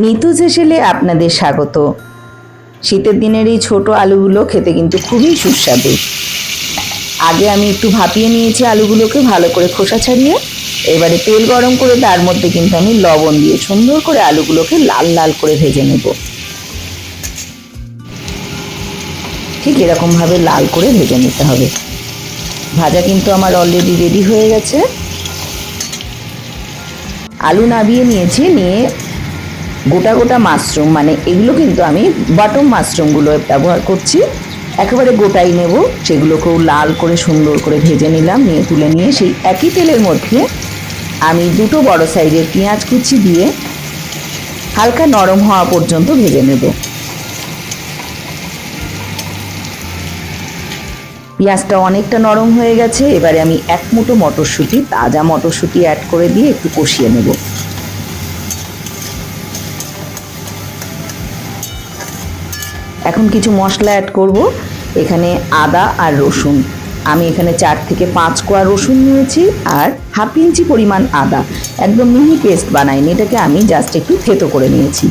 নিতু হেসেলে আপনাদের স্বাগত। শীতের দিনের এই ছোট আলুগুলো খেতে কিন্তু খুবই সুস্বাদু। আগে আমি একটু ভাপিয়ে নিয়েছি আলুগুলোকে ভালো করে খোসা ছাড়িয়ে। এবারে তেল গরম করে তার মধ্যে কিন্তু আমি লবণ দিয়ে সুন্দর করে আলুগুলোকে লাল লাল করে ভেজে নেব। ঠিক এরকমভাবে লাল করে ভেজে নিতে হবে। ভাজা কিন্তু আমার অলরেডি রেডি হয়ে গেছে। আলু নাবিয়ে নিয়েছি, নিয়ে গোটা গোটা মাশরুম, মানে এগুলো কিন্তু আমি বাটম মাশরুমগুলো ব্যবহার করছি, একেবারে গোটাই নেব। সেগুলোকেও লাল করে সুন্দর করে ভেজে নিলাম। নিয়ে তুলে নিয়ে সেই একই তেলের মধ্যে আমি দুটো বড় সাইজের পেঁয়াজ কুচি দিয়ে হালকা নরম হওয়া পর্যন্ত ভেজে নেব। পেঁয়াজটা অনেকটা নরম হয়ে গেছে। এবারে আমি এক মুঠো মটরশুঁটি, তাজা মটরশুঁটি অ্যাড করে দিয়ে একটু কষিয়ে নেব। এখন কিছু মশলা অ্যাড করব। এখানে আদা আর রসুন, আমি এখানে 4 থেকে 5 কোয়া রসুন নিয়েছি আর হাফ ইঞ্চি পরিমাণ আদা। একদম মিহি পেস্ট বানাইনি, এটাকে আমি জাস্ট একটু থেতো করে নিয়েছি।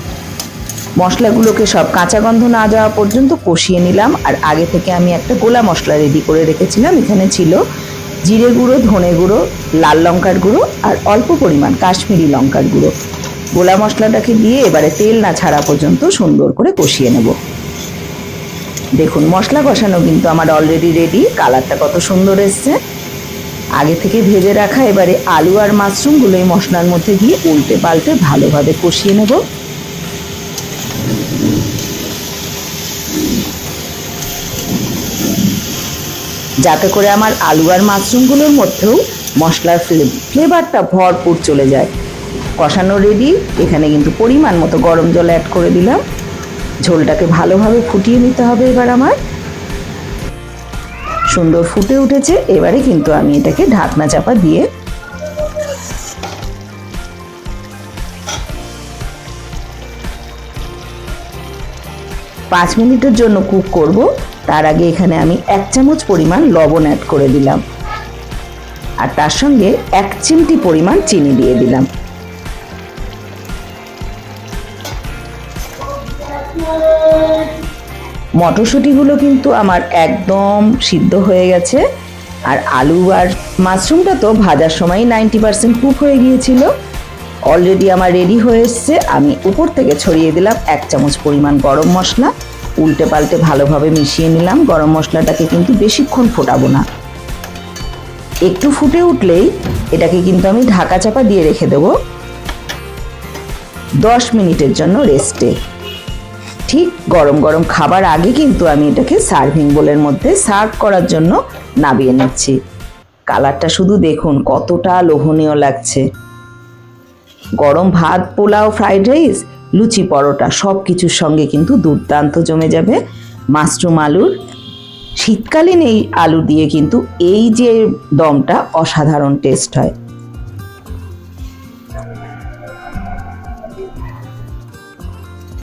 মশলাগুলোকে সব কাঁচা গন্ধ না যাওয়া পর্যন্ত কষিয়ে নিলাম। আর আগে থেকে আমি একটা গোলা মশলা রেডি করে রেখেছিলাম। এখানে ছিল জিরে গুঁড়ো, ধনে গুঁড়ো, লাল লঙ্কার গুঁড়ো আর অল্প পরিমাণ কাশ্মীরি লঙ্কার গুঁড়ো। গোলা মশলাটাকে দিয়ে এবারে তেল না ছাড়া পর্যন্ত সুন্দর করে কষিয়ে নেব। দেখুন মশলা কষানো কিন্তু আমার অলরেডি রেডি। কালারটা কত সুন্দর এসছে। আগে থেকে ভেজে রাখা এবারে আলু আর মাশরুমগুলো এই মশলার মধ্যে দিয়ে উল্টে পাল্টে ভালোভাবে কষিয়ে নেব। যাতে করে আমার আলু আর মাশরুমগুলোর মধ্যেও মশলার ফ্লেভারটা ভরপুর চলে যায়। কষানো রেডি। এখানে কিন্তু পরিমাণ মতো গরম জল অ্যাড করে দিলাম। ঝোলটাকে ভালোভাবে ফুটিয়ে নিতে হবে। এবার আমার সুন্দর ফুটে উঠেছে। এবারে কিন্তু আমি এটাকে ঢাকনা চাপা দিয়ে 5 মিনিটের জন্য কুক করব। তার আগে এখানে আমি 1 চামচ পরিমাণ লবণ অ্যাড করে দিলাম আর তার সঙ্গে 1 চিমটি পরিমাণ চিনি দিয়ে দিলাম। মটরশুঁটিগুলো কিন্তু আমার একদম সিদ্ধ হয়ে গেছে আর আলু আর মাশরুমটা তো ভাজার সময় 90% কুক হয়ে গিয়েছিল। অলরেডি আমার রেডি হয়ে এসছে। আমি উপর থেকে ছড়িয়ে দিলাম 1 চামচ পরিমাণ গরম মশলা। উল্টে পাল্টে ভালোভাবে মিশিয়ে নিলাম। গরম মশলাটাকে কিন্তু বেশিক্ষণ ফোটাবো না। একটু ফুটে উঠলেই এটাকে কিন্তু আমি ঢাকা চাপা দিয়ে রেখে দেবো 10 মিনিটের জন্য রেস্টে। ঠিক গরম গরম খাবার আগে কিন্তু আমি এটাকে সার্ভিং বোলের মধ্যে সার্ভ করার জন্য নামিয়ে নিচ্ছি। কালারটা শুধু দেখুন কতটা লোভনীয় লাগছে। গরম ভাত, পোলাও, ফ্রাইড রাইস, লুচি, পরোটা সব কিছুর সঙ্গে কিন্তু দুর্দান্ত জমে যাবে। মাশরুম আলুর শীতকালীন এই আলু দিয়ে কিন্তু এই যে দমটা অসাধারণ টেস্ট হয়।